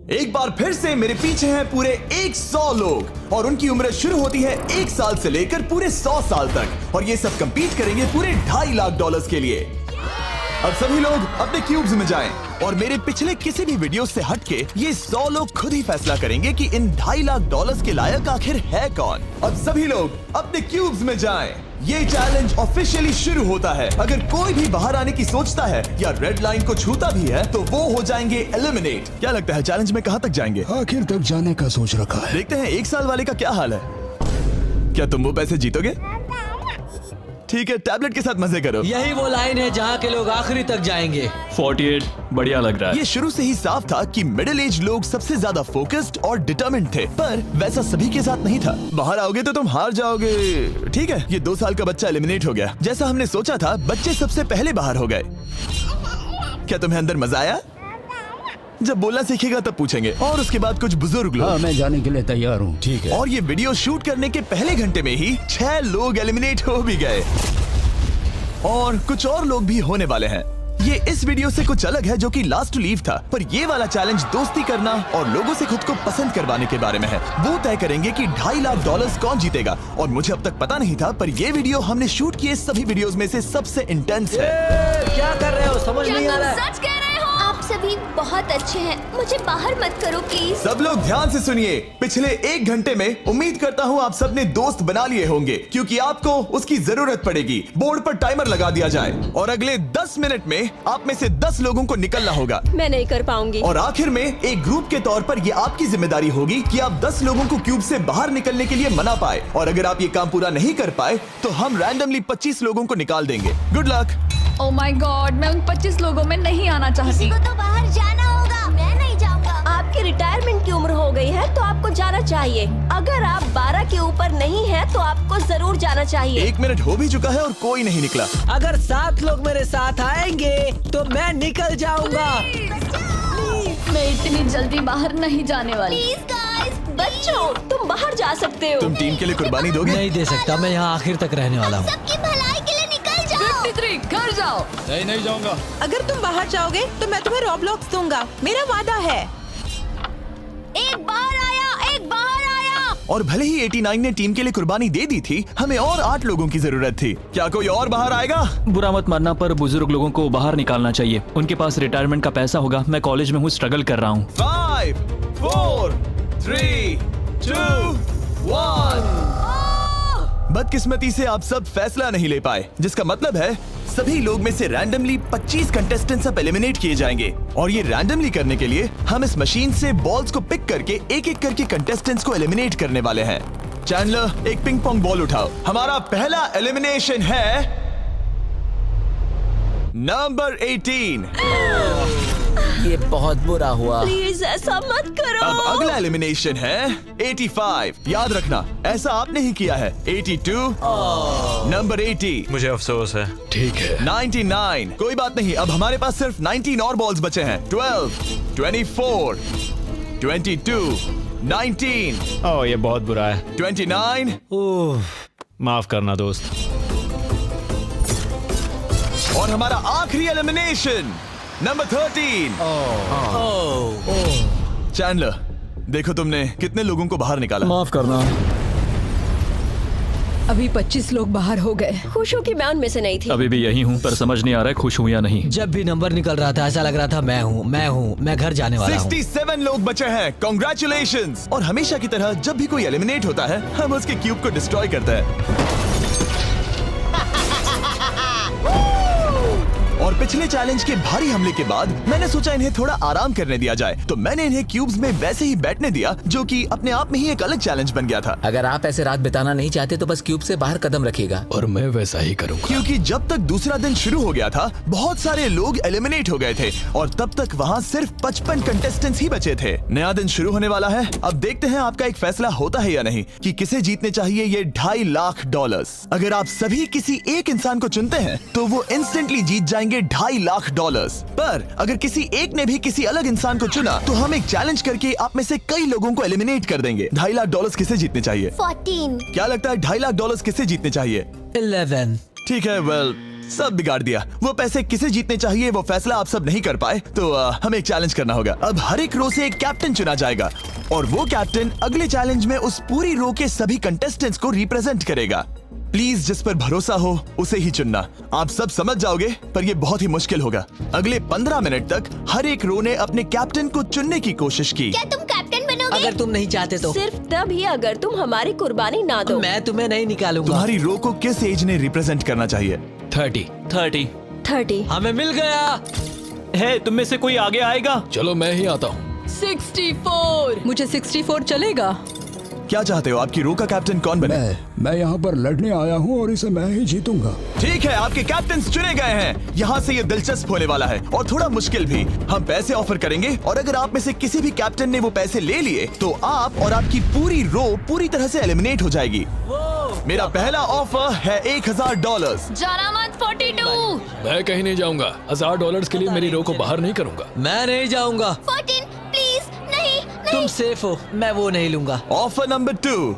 एक बार फिर से मेरे पीछे हैं पूरे 100 लोग और उनकी उम्र शुरू होती है 1 साल से लेकर पूरे 100 साल तक और ये सब compete करेंगे पूरे $2.5 लाख के लिए। अब सभी लोग अपने क्यूब्स में जाएं और मेरे पिछले किसी भी वीडियो से हटके ये 100 लोग खुद ही फैसला करेंगे कि इन $2.5 लाख के लायक आखिर है कौन। अब सभी लोग अपने क्यूब्स में जाएं। ये चैलेंज ऑफिशियली शुरू होता है। अगर कोई भी बाहर आने की सोचता है या रेड लाइन को छूता भी है तो वो हो जाएंगे एलिमिनेट। क्या लगता है चैलेंज में कहां तक जाएंगे? आखिर तक जाने का सोच रखा है। देखते हैं 1 साल वाले का क्या हाल है। क्या तुम वो पैसे जीतोगे? ठीक है, टैबलेट के साथ मजे करो। यही वो लाइन है जहाँ के लोग आखिरी तक जाएंगे। 48 बढ़िया लग रहा है। ये शुरू से ही साफ था कि मिडिल एज लोग सबसे ज्यादा फोकस्ड और डिटरमिन्ड थे, पर वैसा सभी के साथ नहीं था। बाहर आओगे तो तुम हार जाओगे। ठीक है, ये 2 साल का बच्चा एलिमिनेट हो गया। जैसा हमने सोचा था, बच्चे सबसे पहले बाहर हो गए। क्या तुम्हें अंदर मजा आया? जब बोलना सीखेगा तब पूछेंगे। और उसके बाद कुछ बुजुर्ग लोग। हाँ, मैं जाने के लिए तैयार हूँ। ठीक है। और ये वीडियो शूट करने के पहले घंटे में ही 6 लोग एलिमिनेट हो भी गए और कुछ और लोग भी होने वाले हैं। ये इस वीडियो से कुछ अलग है जो कि लास्ट टू लीव था, पर ये वाला चैलेंज दोस्ती करना और लोगों से खुद को पसंद करवाने के बारे में है। वो तय करेंगे कि $2.5 लाख कौन जीतेगा और मुझे अब तक पता नहीं था, पर ये वीडियो हमने शूट किए सभी वीडियोस में से सबसे इंटेंस है। क्या कर रहे हो? समझ नहीं आ रहा है। सच कह रहे हो? आप सभी बहुत अच्छे हैं, मुझे बाहर मत करो प्लीज। सब लोग ध्यान से सुनिए। पिछले 1 घंटे में उम्मीद करता हूँ आप सबने दोस्त बना लिए होंगे, क्योंकि आपको उसकी जरूरत पड़ेगी। बोर्ड पर टाइमर लगा दिया जाए और अगले 10 मिनट में आप में से 10 लोगों को निकलना होगा। मैं नहीं कर पाऊंगी। और आखिर में एक ग्रुप के तौर पर ये आपकी जिम्मेदारी होगी कि आप 10 लोगों को क्यूब से बाहर निकलने के लिए मना पाए। और अगर आप ये काम पूरा नहीं कर पाए तो हम रैंडमली 25 लोगों को निकाल देंगे। Good luck. Oh my God, मैं उन 25 लोगों में नहीं आना चाहती। किसी को तो बाहर जाना होगा। मैं नहीं जाऊंगा। आपकी रिटायरमेंट की उम्र हो गई है तो आपको जाना चाहिए। अगर आप 12 के ऊपर नहीं हैं तो आपको जरूर जाना चाहिए। 1 मिनट हो भी चुका है और कोई नहीं निकला। अगर 7 लोग मेरे साथ आएंगे तो मैं निकल जाऊंगा। मैं इतनी जल्दी बाहर नहीं जाने वाली। प्लीज गाइस, बच्चों तुम बाहर जा सकते हो। तुम टीम के लिए कुर्बानी दोगे? नहीं दे सकता, मैं यहाँ आखिर तक रहने वाला हूँ। सबकी भलाई के लिए निकल जाओ। 53 घर जाओ। नहीं जाऊंगा। अगर तुम बाहर जाओगे तो मैं तुम्हें रॉब्लॉक्स दूंगा, मेरा वादा है। एक बाहर आया, एक बाहर आया। और भले ही 89 ने टीम के लिए कुर्बानी दे दी थी, हमें और 8 लोगों की जरूरत थी। क्या कोई और बाहर आएगा? बुरा मत मानना, पर बुजुर्ग लोगों को बाहर निकालना चाहिए। उनके पास रिटायरमेंट का पैसा होगा। मैं कॉलेज में हूँ, स्ट्रगल कर रहा हूँ। 5 4 3 2 1। बदकिस्मती से आप सब फैसला नहीं ले पाए, जिसका मतलब है सभी लोग में से रैंडमली 25 कंटेस्टेंट्स अब एलिमिनेट किए जाएंगे। और ये रैंडमली करने के लिए हम इस मशीन से बॉल्स को पिक करके एक एक करके कंटेस्टेंट्स को एलिमिनेट करने वाले हैं। चैंडलर, एक पिंग पोंग बॉल उठाओ। हमारा पहला एलिमिनेशन है नंबर 18। ये बहुत बुरा हुआ। प्लीज ऐसा मत करो। अब अगला एलिमिनेशन है 85। याद रखना, ऐसा आपने ही किया है। 82, नंबर 80, मुझे अफसोस है। ठीक है। 99। कोई बात नहीं, अब हमारे पास सिर्फ 19 और बॉल्स बचे हैं। 12, 24, 22, 19, ओह ये बहुत बुरा है। 29, ओह, माफ करना दोस्त। और हमारा आखिरी एलिमिनेशन नंबर 13। चैंडलर, देखो तुमने कितने लोगों को बाहर निकाला। माफ करना। अभी 25 लोग बाहर हो गए। खुश हूँ कि मैं उनमें से नहीं थी। अभी भी यही हूँ, पर समझ नहीं आ रहा है खुश हूँ या नहीं। जब भी नंबर निकल रहा था ऐसा लग रहा था मैं घर जाने वाला हूँ। 67 लोग बचे हैं। कॉन्ग्रेचुलेशंस। और हमेशा की तरह जब भी कोई एलिमिनेट होता है, हम उसके क्यूब को डिस्ट्रॉय करते हैं। और पिछले चैलेंज के भारी हमले के बाद मैंने सोचा इन्हें थोड़ा आराम करने दिया जाए, तो मैंने इन्हें क्यूब्स में वैसे ही बैठने दिया, जो कि अपने आप में ही एक अलग चैलेंज बन गया था। अगर आप ऐसे रात बिताना नहीं चाहते तो बस क्यूब से बाहर कदम रखिएगा। और मैं वैसा ही करूंगा। क्योंकि जब तक दूसरा दिन शुरू हो गया था, बहुत सारे लोग एलिमिनेट हो गए थे और तब तक वहाँ सिर्फ 55 कंटेस्टेंट्स ही बचे थे। नया दिन शुरू होने वाला है। अब देखते हैं आपका एक फैसला होता है या नहीं कि किसे जीतने चाहिए ये $2.5 लाख। अगर आप सभी किसी एक इंसान को चुनते हैं तो वो इंस्टेंटली जीत जाएंगे $2.5 लाख। पर अगर किसी एक ने भी किसी अलग इंसान को चुना तो हम एक चैलेंज करके आप में से कई लोगों को एलिमिनेट कर देंगे। $2.5 लाख किसे जीतने चाहिए? 14। क्या लगता है $2.5 लाख किसे जीतने चाहिए? 11। ठीक है, वेल सब बिगाड़ दिया। वो पैसे किसे जीतने चाहिए वो फैसला आप सब नहीं कर पाए, तो हमें एक चैलेंज करना होगा। अब हर एक रो से एक कैप्टन चुना जाएगा और वो कैप्टन अगले चैलेंज में उस पूरी रो के सभी कंटेस्टेंट्स को रिप्रेजेंट करेगा। प्लीज जिस पर भरोसा हो उसे ही चुनना। आप सब समझ जाओगे, पर ये बहुत ही मुश्किल होगा। अगले 15 मिनट तक हर एक रो ने अपने कैप्टन को चुनने की कोशिश की। क्या तुम कैप्टन बनोगे? अगर तुम नहीं चाहते तो सिर्फ तभी अगर तुम हमारी कुर्बानी ना दो। मैं तुम्हें नहीं निकालूंगा। तुम्हारी रो को किस एज ने रिप्रेजेंट करना चाहिए? 30। 30। हमें मिल गया। है तुम में से कोई आगे आएगा? चलो मैं ही आता हूँ। 64। मुझे 64 चलेगा। क्या चाहते हो, आपकी रो का कैप्टन कौन बने? मैं यहाँ पर लड़ने आया हूँ और इसे मैं ही जीतूंगा। ठीक है, आपके कैप्टन चुने गए हैं। यहाँ से ये दिलचस्प होने वाला है और थोड़ा मुश्किल भी। हम पैसे ऑफर करेंगे और अगर आप में से किसी भी कैप्टन ने वो पैसे ले लिए तो आप और आपकी पूरी रो पूरी तरह से एलिमिनेट हो जाएगी। मेरा पहला ऑफर है $1000। जाना मत 42। मैं कहीं नहीं जाऊंगा। $1000 के लिए मेरी रो को बाहर नहीं करूंगा। मैं नहीं जाऊंगा। 14 प्लीज नहीं। तुम सेफ हो, मैं वो नहीं लूंगा। Offer number 2,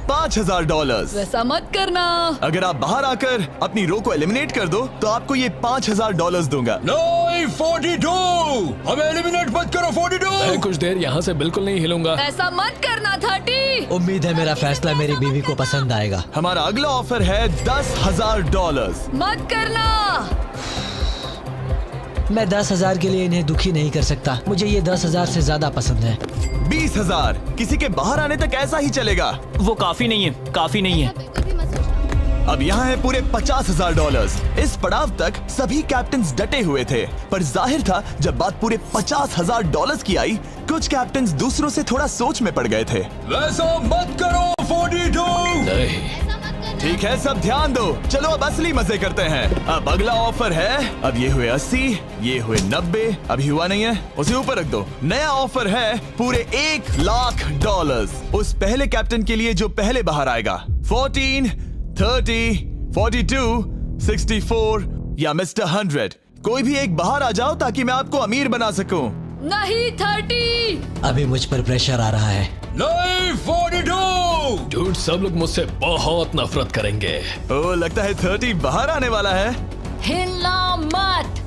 $5000। वैसा मत करना। अगर आप बाहर आकर अपनी रो को एलिमिनेट कर दो तो आपको ये $5000 दूंगा। नहीं, 42। हमें एलिमिनेट मत करो। 42। मैं कुछ देर यहाँ से बिल्कुल नहीं हिलूंगा। ऐसा मत करना 30। उम्मीद है मेरा फैसला मेरी बीवी को पसंद आएगा। हमारा अगला ऑफर है $10,000। मत करना। मैं 10,000 के लिए इन्हें दुखी नहीं कर सकता। मुझे ये 10,000 से ज्यादा पसंद है। 20,000। किसी के बाहर आने तक ऐसा ही चलेगा। वो काफी नहीं है, काफी नहीं है। अब यहाँ है पूरे $50,000। इस पड़ाव तक सभी कैप्टन्स डटे हुए थे, पर जाहिर था जब बात पूरे $50,000 की आई, कुछ कैप्टन्स दूसरों से थोड़ा सोच में पड़ गए थे। वैसा मत करो। 42। नहीं। ठीक है, सब ध्यान दो। चलो अब असली मजे करते हैं। अब अगला ऑफर है, अब ये हुए 80, ये हुए 90, अभी हुआ नहीं है, उसे ऊपर रख दो। नया ऑफर है पूरे $1,00,000 उस पहले कैप्टन के लिए जो पहले बाहर आएगा। 14, 30, 42, 64 या मिस्टर 100। कोई भी एक बाहर आ जाओ ताकि मैं आपको अमीर बना सकूं। नहीं 30। अभी मुझ पर प्रेशर आ रहा है। नहीं, 42। झूठ, सब लोग मुझसे बहुत नफरत करेंगे। ओ, लगता है 30 बाहर आने वाला है। हिलना मत।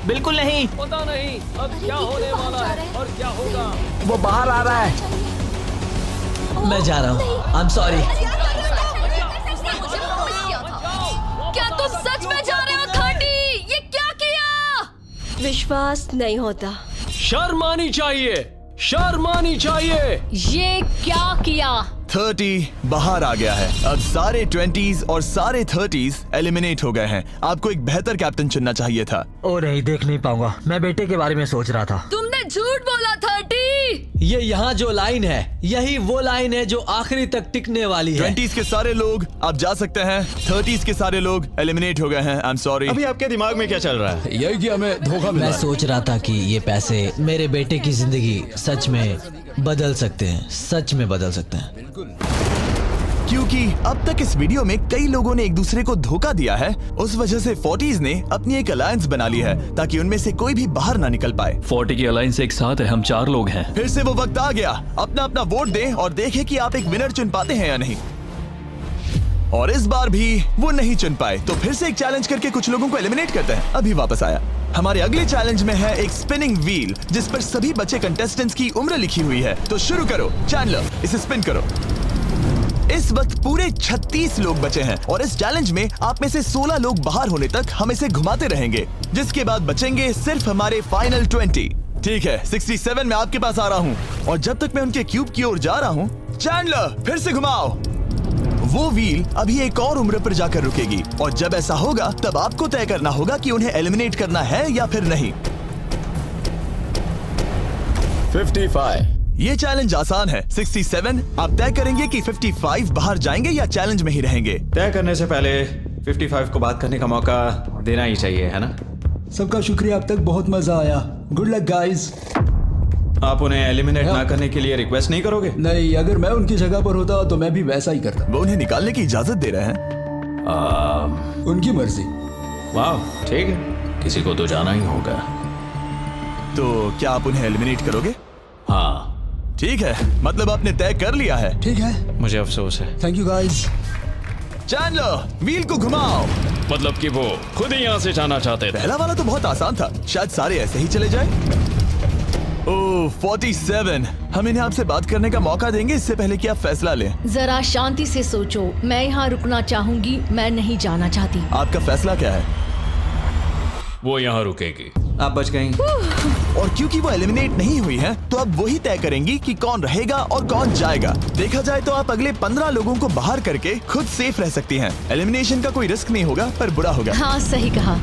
बिल्कुल नहीं। पता नहीं अब क्या होने वाला है और क्या होगा। वो बाहर आ रहा है। मैं जा रहा हूँ। आई एम सॉरी। क्या तुम सच में जा रहे हो 30? ये क्या किया? विश्वास नहीं होता। शर्म आनी चाहिए, शर्म आनी चाहिए। ये क्या किया? 30 बाहर आ गया है। अब सारे 20s और सारे 30s एलिमिनेट हो गए हैं। आपको एक बेहतर कैप्टन चुनना चाहिए था। ओ नहीं, देख नहीं पाऊंगा। मैं बेटे के बारे में सोच रहा था। तुमने झूठ बोला 30। ये यहाँ जो लाइन है, यही वो लाइन है जो आखिरी तक टिकने वाली है। 20s के सारे लोग आप जा सकते हैं, 30s के सारे लोग एलिमिनेट हो गए हैं। आई एम सॉरी। अभी आपके दिमाग में क्या चल रहा है? यही कि हमें धोखा मिला मैं है। सोच रहा था कि ये पैसे मेरे बेटे की जिंदगी सच में बदल सकते हैं, सच में बदल सकते हैं। क्योंकि अब तक इस वीडियो में कई लोगों ने एक दूसरे को धोखा दिया है, उस वजह से 40s ने अपनी एक अलायंस बना ली है ताकि उनमें से कोई भी बाहर ना निकल पाए। 40 की अलायंस एक साथ है, हम 4 लोग हैं। फिर से वो वक्त आ गया, अपना अपना वोट दें और देखें कि आप एक विनर चुन पाते हैं या नहीं। और इस बार भी वो नहीं चुन पाए, तो फिर से एक चैलेंज करके कुछ लोगों को एलिमिनेट करते हैं। अभी वापस आया। हमारे अगले चैलेंज में है एक स्पिनिंग व्हील जिस पर सभी बचे कंटेस्टेंट्स की उम्र लिखी हुई है। तो शुरू करो चैंडलर, इसे स्पिन करो। इस वक्त पूरे 36 लोग बचे हैं और इस चैलेंज में आप में से 16 लोग बाहर होने तक हम इसे घुमाते रहेंगे, जिसके बाद बचेंगे सिर्फ हमारे फाइनल 20। ठीक है, 67 में आपके पास आ रहा हूँ और जब तक मैं उनके क्यूब की ओर जा रहा हूँ, चैंडलर फिर से घुमाओ। वो व्हील अभी एक और उम्र पर जाकर रुकेगी और जब ऐसा होगा तब आपको तय करना होगा कि उन्हें एलिमिनेट करना है या फिर नहीं। 55। ये चैलेंज आसान है। 67 आप तय करेंगे कि 55 बाहर जाएंगे या चैलेंज में ही रहेंगे। तय करने से पहले 55 को बात करने का मौका देना ही चाहिए, है ना? सबका शुक्रिया, अब तक बहुत मजा आया। Good luck guys. आप उन्हें एलिमिनेट ना करने के लिए रिक्वेस्ट नहीं करोगे? नहीं, अगर मैं उनकी जगह पर होता तो मैं भी वैसा ही करता। वो उन्हें निकालने की इजाजत दे रहे हैं। उनकी मर्जी। वाह, ठीक है। किसी को तो जाना ही होगा। तो क्या आप उन्हें एलिमिनेट करोगे? हाँ ठीक है, मतलब आपने तय कर लिया है। ठीक है, मुझे अफसोस है। Thank you guys. Chandler, wheel को घुमाओ। मतलब कि वो खुद ही यहाँ से जाना चाहते थे। पहला वाला तो बहुत आसान था, शायद सारे ऐसे ही चले जाए। ओह 47, हम इन्हें आपसे बात करने का मौका देंगे इससे पहले कि आप फैसला लें। जरा शांति से सोचो, मैं यहाँ रुकना चाहूंगी, मैं नहीं जाना चाहती। आपका फैसला क्या है? वो यहाँ रुकेगी। आप बच गई। और क्योंकि वो एलिमिनेट नहीं हुई है, तो अब वही तय करेंगी कि कौन रहेगा और कौन जाएगा। देखा जाए तो आप अगले 15 लोगों को बाहर करके खुद सेफ रह सकती हैं। एलिमिनेशन का कोई रिस्क नहीं होगा, पर बुरा होगा। हाँ सही कहा।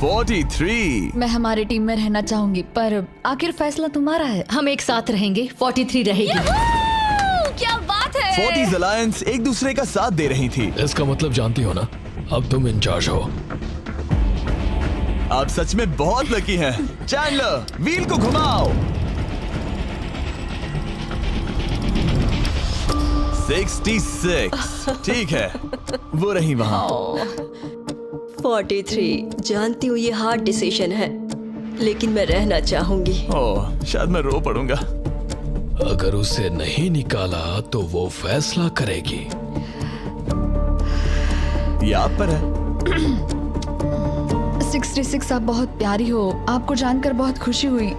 43। मैं हमारी टीम में रहना चाहूंगी, पर आखिर फैसला तुम्हारा है। हम एक साथ रहेंगे। 43 रहेगी। क्या बात है। 40s अलायंस एक दूसरे का साथ दे रही थी। इसका मतलब जानती हो ना, अब तुम इंचार्ज हो। आप सच में बहुत लकी हैं। चैंडलर, व्हील को घुमाओ। 66। ठीक है, वो रही वहां। 43, जानती हूँ ये हार्ड डिसीजन है, लेकिन मैं रहना चाहूंगी। ओह, शायद मैं रो पड़ूंगा। अगर उसे नहीं निकाला तो वो फैसला करेगी। ये आप पर है। 66 आप बहुत प्यारी हो, आपको जानकर बहुत खुशी हुई।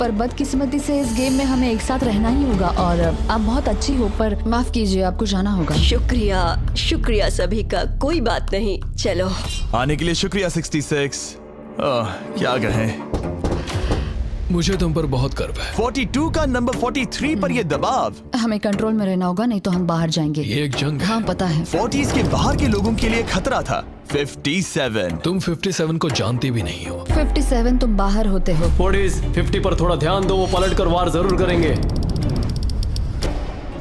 पर बदकिस्मती से इस गेम में हमें एक साथ रहना ही होगा। और आप बहुत अच्छी हो, पर माफ कीजिए, आपको जाना होगा। शुक्रिया, शुक्रिया सभी का। कोई बात नहीं, चलो। आने के लिए शुक्रिया 66। क्या कहें। मुझे तुम पर बहुत गर्व है। 42 का नंबर 43 पर ये दबाव। हमें कंट्रोल में रहना होगा, नहीं तो हम बाहर जाएंगे। ये एक जंग है। हाँ पता है। 40s के बाहर के लोगों के लिए खतरा था। 57। तुम 57 को जानती भी नहीं हो। 57 तुम बाहर होते हो। 50 पर थोड़ा ध्यान दो, वो पलट कर वार जरूर करेंगे।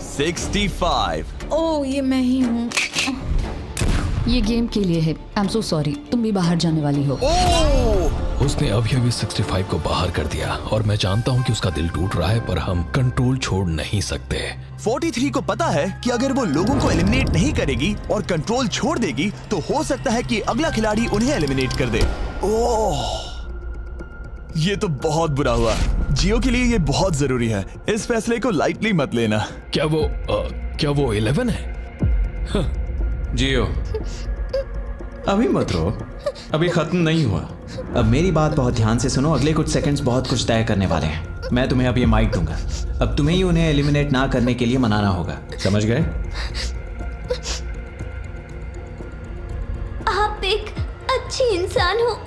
65। ओह ये मैं ही हूँ। ये गेम के लिए है। आई एम सो सॉरी, तुम भी बाहर जाने वाली हो। उसने अभी 65 को बाहर कर दिया और मैं जानता हूँ कि उसका दिल टूट रहा है, पर हम कंट्रोल छोड़ नहीं सकते। 43 को पता है कि अगर वो लोगों को एलिमिनेट नहीं करेगी और कंट्रोल छोड़ देगी, तो हो सकता है कि अगला खिलाड़ी उन्हें एलिमिनेट कर दे। ओह, ये तो बहुत बुरा हुआ। जियो के लिए ये बहुत जरूरी है। इस फैसले को लाइटली मत लेना। क्या वो 11 है? जियो, अभी मत रो, अभी खत्म नहीं हुआ। अब मेरी बात बहुत ध्यान से सुनो। अगले कुछ सेकंड्स बहुत कुछ तय करने वाले हैं। मैं तुम्हें अब ये माइक दूंगा। अब तुम्हें ही उन्हें एलिमिनेट ना करने के लिए मनाना होगा, समझ गए? आप एक अच्छी इंसान हो,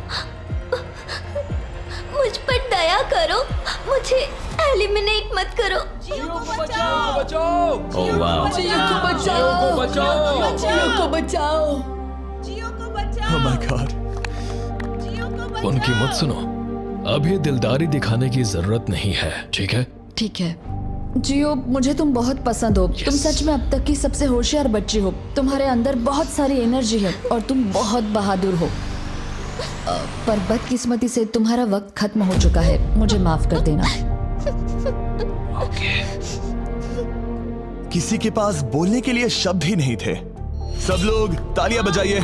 मुझ पर दया करो, मुझे एलिमिनेट मत करो। जियो को बचाओ। ओह वाह। जियो को बचाओ, जियो को बचाओ। Oh my God। उनकी मत सुनो। अभी दिलदारी दिखाने की जरूरत नहीं है, ठीक है? ठीक है। जियो, मुझे तुम बहुत पसंद हो। तुम सच में अब तक की सबसे होशियार बच्ची हो। तुम्हारे अंदर बहुत सारी एनर्जी है और तुम बहुत बहादुर हो। पर बदकिस्मती से तुम्हारा वक्त खत्म हो चुका है। मुझे माफ कर देना। किसी के पास बोलने के लिए शब्द ही नहीं थे। सब लोग तालियां बजाइए।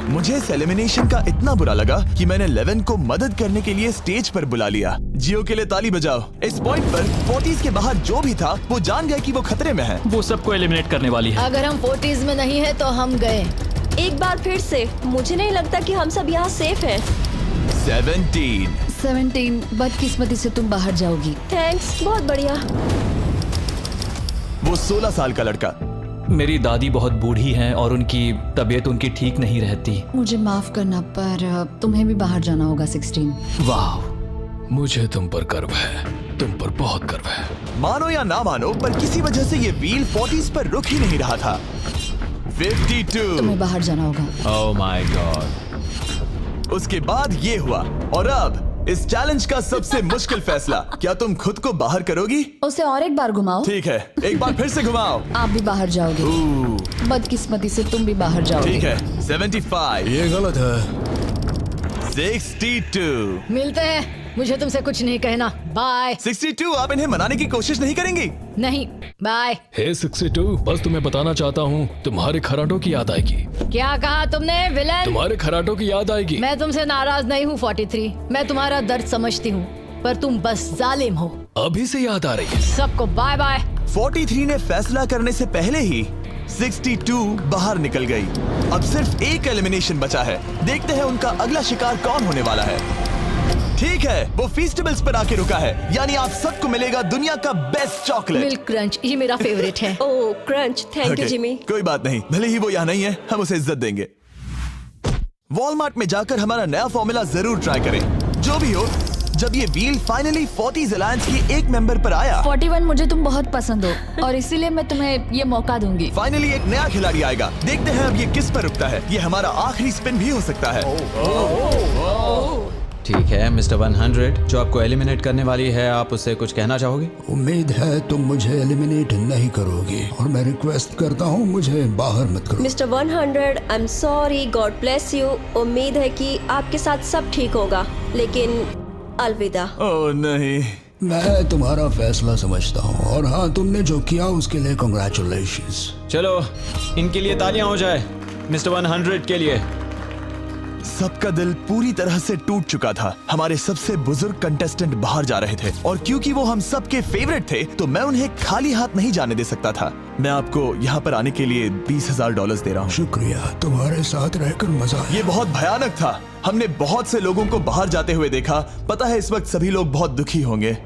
मुझे इस एलिमिनेशन का इतना बुरा लगा कि मैंने 11 को मदद करने के लिए स्टेज पर बुला लिया। जियो के लिए ताली बजाओ। इस पॉइंट पर 40s के बाहर जो भी था वो जान गया कि वो खतरे में है। वो सबको एलिमिनेट करने वाली है। अगर हम 40s में नहीं है तो हम गए। एक बार फिर से, मुझे नहीं लगता कि हम सब यहाँ सेफ हैं। 17 बदकिस्मती से तुम बाहर जाओगी। थैंक्स, बहुत बढ़िया। वो 16 साल का लड़का। मेरी दादी बहुत बूढ़ी हैं और उनकी तबीयत उनकी ठीक नहीं रहती। मुझे माफ करना, पर तुम्हें भी बाहर जाना होगा 16। वाह, मुझे तुम पर गर्व है। तुम पर बहुत गर्व है। मानो या ना मानो, पर किसी वजह से ये व्हील 40s पर रुक ही नहीं रहा था। 52। तुम्हें बाहर जाना होगा। ओह माय गॉड। उसके बाद ये हुआ और अब इस चैलेंज का सबसे मुश्किल फैसला। क्या तुम खुद को बाहर करोगी? उसे और एक बार घुमाओ। ठीक है, एक बार फिर से घुमाओ। आप भी बाहर जाओगे। बदकिस्मती से तुम भी बाहर जाओगे। ठीक है। 75। ये गलत है। 62। मिलते हैं। मुझे तुमसे कुछ नहीं कहना। बाय। 62। आप इन्हें मनाने की कोशिश नहीं करेंगी? नहीं, बाय। हे 62, बस तुम्हें बताना चाहता हूँ, तुम्हारे खराटों की याद आएगी। क्या कहा तुमने विलन? तुम्हारे खराटों की याद आएगी। मैं तुमसे नाराज नहीं हूँ 43। मैं तुम्हारा दर्द समझती हूँ, पर तुम बस जालिम हो। अभी से याद आ रही है। सबको बाय बाय। 43 ने फैसला करने से पहले ही 62 बाहर निकल गई। अब सिर्फ एक एलिमिनेशन बचा है। देखते हैं उनका अगला शिकार कौन होने वाला है। ठीक है, वो फीस्टेबल्स पर आके रुका है, यानी आप सबको मिलेगा दुनिया का बेस्ट चॉकलेट। मिल्क क्रंच, ये मेरा फेवरेट है। ओह क्रंच, थैंक यू जिमी। कोई बात नहीं, भले ही वो यहाँ नहीं है, हम उसे इज्जत देंगे। वॉलमार्ट में जाकर हमारा नया फॉर्मूला जरूर ट्राई करें। जो भी हो, जब ये व्हील फाइनली 40s अलायंस की एक मेंबर पर आया। 41 मुझे तुम बहुत पसंद हो और इसीलिए मैं तुम्हें ये मौका दूंगी। फाइनली एक नया खिलाड़ी आएगा। देखते हैं अब ये किस पर रुकता है। ये हमारा आखिरी स्पिन भी हो सकता है। ठीक है मिस्टर 100, जो आपको एलिमिनेट करने वाली है, आप उससे कुछ कहना चाहोगे? उम्मीद है तुम मुझे एलिमिनेट नहीं करोगे और मैं रिक्वेस्ट करता हूँ मुझे बाहर मत करो। Mister 100, I am sorry, God bless you. उम्मीद है कि आपके साथ सब ठीक होगा, लेकिन अलविदा। ओह नहीं, मैं तुम्हारा फैसला समझता हूँ और हाँ, तुमने जो किया उसके लिए कांग्रेचुलेशंस। चलो इनके लिए तालियां हो जाए, मिस्टर 100 के लिए। सबका दिल पूरी तरह से टूट चुका था। हमारे सबसे बुजुर्ग कंटेस्टेंट बाहर जा रहे थे और क्योंकि वो हम सबके फेवरेट थे तो मैं उन्हें खाली हाथ नहीं जाने दे सकता था। मैं आपको यहाँ पर आने के लिए $20,000 दे रहा हूँ। शुक्रिया, तुम्हारे साथ रहकर मजा आया। ये बहुत भयानक था। हमने बहुत से लोगों को बाहर जाते हुए देखा। पता है इस वक्त सभी लोग बहुत दुखी होंगे,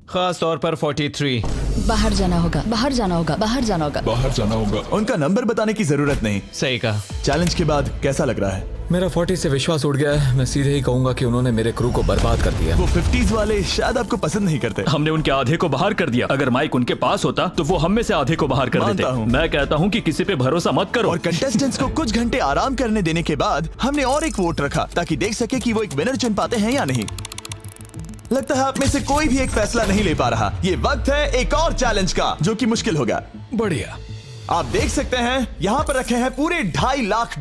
खास तौर पर 43। बाहर जाना होगा, बाहर जाना होगा, बाहर जाना होगा, बाहर जाना होगा। उनका नंबर बताने की जरूरत नहीं। सही कहा। चैलेंज के बाद कैसा लग रहा है? मेरा 40 से विश्वास उड़ गया है। मैं सीधे ही कहूंगा कि उन्होंने मेरे क्रू को बर्बाद कर दिया। वो 50s वाले शायद आपको पसंद नहीं करते। हमने उनके आधे को बाहर कर दिया। अगर माइक उनके पास होता तो वो हम में से आधे को बाहर कर मानता देते। हूं। मैं कहता हूं कि किसी पे भरोसा मत करो। और कंटेस्टेंट्स को कुछ घंटे आराम करने देने के बाद हमने और एक वोट रखा ताकि देख सके कि वो एक विनर चुन पाते हैं या नहीं। लगता है आप में से कोई भी एक फैसला नहीं ले पा रहा। ये वक्त है एक और चैलेंज का, जो कि मुश्किल होगा। बढ़िया। आप देख सकते हैं यहाँ पर रखे हैं पूरे $2.5 लाख।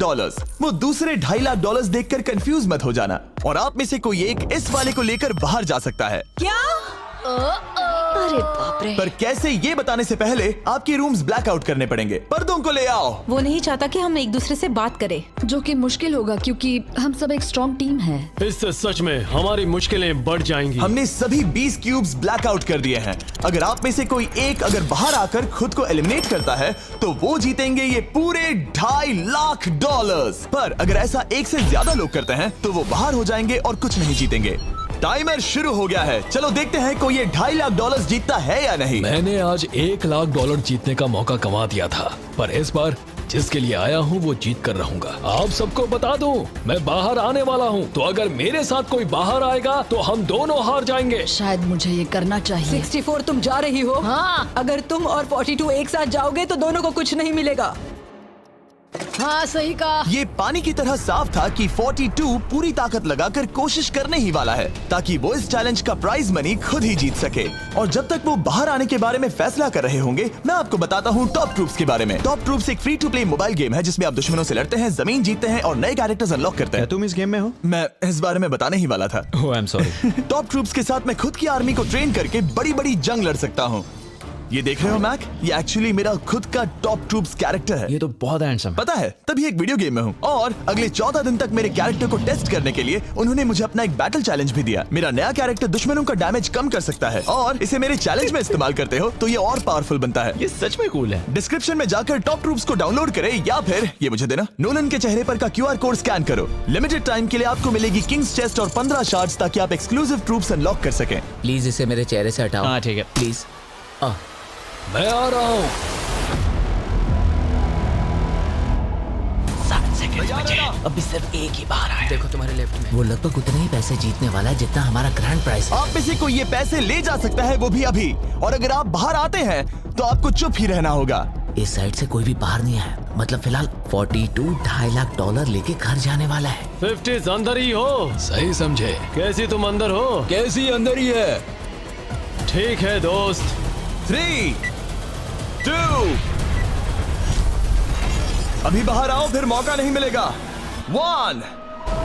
वो दूसरे $2.5 लाख देखकर कंफ्यूज मत हो जाना। और आप में से कोई एक इस वाले को लेकर बाहर जा सकता है। क्या? अरे बाप रे। पर कैसे, ये बताने से पहले आपके रूम्स ब्लैकआउट करने पड़ेंगे। पर्दों को ले आओ। वो नहीं चाहता कि हम एक दूसरे से बात करें, जो कि मुश्किल होगा क्योंकि हम सब एक स्ट्रॉन्ग टीम है। इससे सच में हमारी मुश्किलें बढ़ जाएंगी। हमने सभी 20 क्यूब्स ब्लैकआउट कर दिए हैं। अगर आप में से कोई एक अगर बाहर आकर खुद को एलिमिनेट करता है तो वो जीतेंगे ये पूरे $2.5 लाख। पर अगर ऐसा एक से ज्यादा लोग करते हैं तो वो बाहर हो जाएंगे और कुछ नहीं जीतेंगे। टाइमर शुरू हो गया है। चलो देखते हैं कोई ये $2.5 लाख जीतता है या नहीं। मैंने आज $1 लाख जीतने का मौका कमा दिया था, पर इस बार जिसके लिए आया हूँ वो जीत कर रहूंगा। आप सबको बता दूं, मैं बाहर आने वाला हूँ, तो अगर मेरे साथ कोई बाहर आएगा तो हम दोनों हार जाएंगे। शायद मुझे ये करना चाहिए। 64 तुम जा रही हो? हाँ। अगर तुम और 42 एक साथ जाओगे तो दोनों को कुछ नहीं मिलेगा। हाँ सही कहा। ये पानी की तरह साफ था कि 42 पूरी ताकत लगाकर कोशिश करने ही वाला है ताकि वो इस चैलेंज का प्राइज मनी खुद ही जीत सके। और जब तक वो बाहर आने के बारे में फैसला कर रहे होंगे, मैं आपको बताता हूँ टॉप ट्रूप्स के बारे में। टॉप ट्रूप्स एक free to play mobile game है जिसमें आप दुश्मनों से लड़ते हैं, जमीन जीतते हैं और नए कैरेक्टर्स अनलॉक करते हैं। तुम इस गेम में हो? मैं इस बारे में बताने ही वाला था। Oh I am sorry. Top troops के साथ मैं खुद की आर्मी को ट्रेन करके बड़ी बड़ी जंग लड़ सकता हूँ। ये देख रहे हो मैक, ये एक्चुअली मेरा खुद का टॉप ट्रूप्स कैरेक्टर है। ये तो बहुत हैंडसम है। पता है, तभी एक वीडियो गेम में हूँ। और अगले 14 दिन तक मेरे कैरेक्टर को टेस्ट करने के लिए उन्होंने मुझे अपना एक बैटल चैलेंज भी दिया। मेरा नया कैरेक्टर दुश्मनों का डैमेज कम कर सकता है और इसे मेरे चैलेंज में इस्तेमाल करते हो तो ये और पावरफुल बनता है। ये सच में कूल है। डिस्क्रिप्शन में जाकर टॉप ट्रूप्स को डाउनलोड करें या फिर ये मुझे देना, नोलन के चेहरे पर का QR कोड स्कैन करो। लिमिटेड टाइम के लिए आपको मिलेगी किंग्स चेस्ट और 15 शार्ड्स ताकि आप एक्सक्लूसिव ट्रूप्स अनलॉक कर सकें। प्लीज इसे मेरे चेहरे से हटाओ। हाँ ठीक है। प्लीज। मैं आ रहा हूँ। 7 सेकंड बचे। अभी सिर्फ एक ही बाहर आया। देखो तुम्हारे लेफ्ट में। वो लगभग उतने ही पैसे जीतने वाला है जितना हमारा ग्रैंड प्राइस है। आप में से कोई ये पैसे ले जा सकता है, वो भी अभी। और अगर आप बाहर आते हैं तो आपको चुप ही रहना होगा। इस साइड से कोई भी बाहर नहीं आया। मतलब फिलहाल 42 $2.5 लाख लेके घर जाने वाला है। 50 अंदर ही हो। सही समझे। कैसी तुम अंदर हो? कैसी अंदर ही है। ठीक है दोस्त। 3, 2, अभी बाहर आओ, फिर मौका नहीं मिलेगा। 1,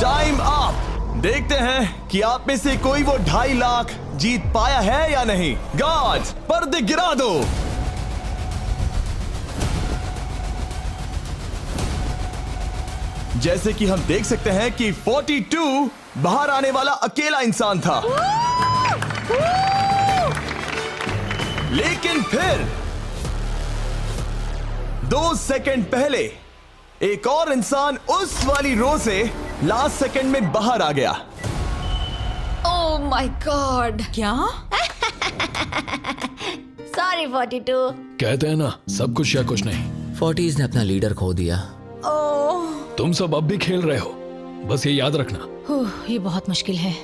टाइम अप। देखते हैं कि आप में से कोई वो $2.5 लाख जीत पाया है या नहीं। गार्ड्स, पर्दे गिरा दो। जैसे कि हम देख सकते हैं कि 42 बाहर आने वाला अकेला इंसान था, लेकिन फिर 2 सेकंड पहले एक और इंसान उस वाली रो से लास्ट सेकंड में बाहर आ गया। ओह माय गॉड। क्या? सॉरी 42। कहते हैं ना, सब कुछ या कुछ नहीं। 40s ने अपना लीडर खो दिया। तुम सब अब भी खेल रहे हो, बस ये याद रखना। ये बहुत मुश्किल है।